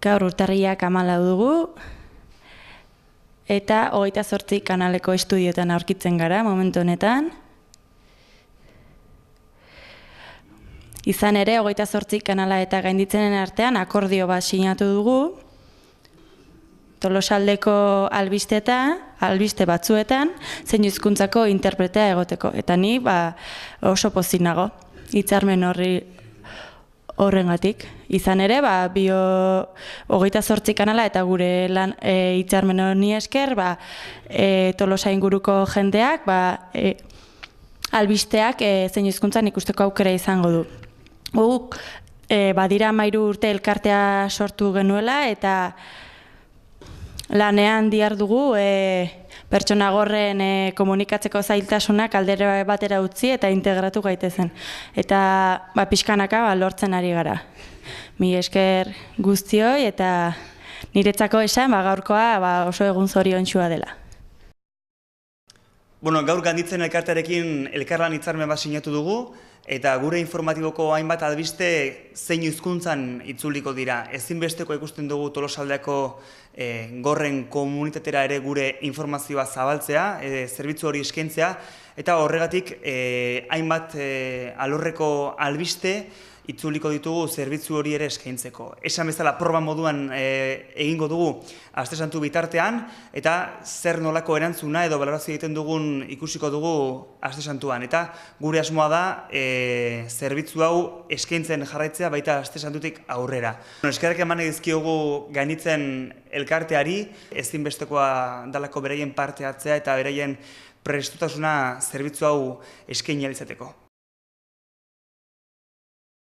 Gaur urtarriak 14 dugu, eta 28 kanaleko estudioetan aurkitzen gara momentu honetan. Izan ere, 28 kanala eta gainditzenen artean akordio bat sinatu dugu, Tolosaldeko albiste batzuetan, zein hizkuntzako interpretea egoteko. Eta ni oso pozik nago, hitzarmen horrengatik. Izan ere, 28 kanala eta gure hitzarmen honi esker, Tolosa inguruko jendeak, albisteak zein hizkuntzan ikusteko aukera izango du. Guk, badira 13 urte elkartea sortu genuela, eta lanean dihardugu pertsona gorren komunikatzeko zailtasunak aldera batera utzi eta integratu gaitezen. Eta pixkanaka lortzen ari gara. Mila esker guztioi eta niretzako esan gaurkoa oso egun zoriontsua dela. Gaur Ganditzen elkartearekin elkarlan hitzarmen bat sinatu dugu, eta gure informatiboko hainbat albiste zein hizkuntzan itzuliko dira. Ezinbesteko ikusten dugu Tolosaldeko gorren komunitatera ere gure informazioa zabaltzea, zerbitzu hori eskaintzea, eta horregatik hainbat alorreko albiste itzuliko ditugu zerbitzu hori ere eskaintzeko. Esan bezala proba moduan egingo dugu Aste Santu bitartean, eta zer nolako erantzuna edo balorazio egiten dugun ikusiko dugu Aste Santuan. Eta gure asmoa da zerbitzu hau eskaintzen jarraitzea baita Aste Santutik aurrera. Eskerrak eman dizkiogu Gainditzen elkarteari, ezinbestekoa dalako beraien parte hartzea eta beraien prestutasuna zerbitzu hau eskaini ahal izateko.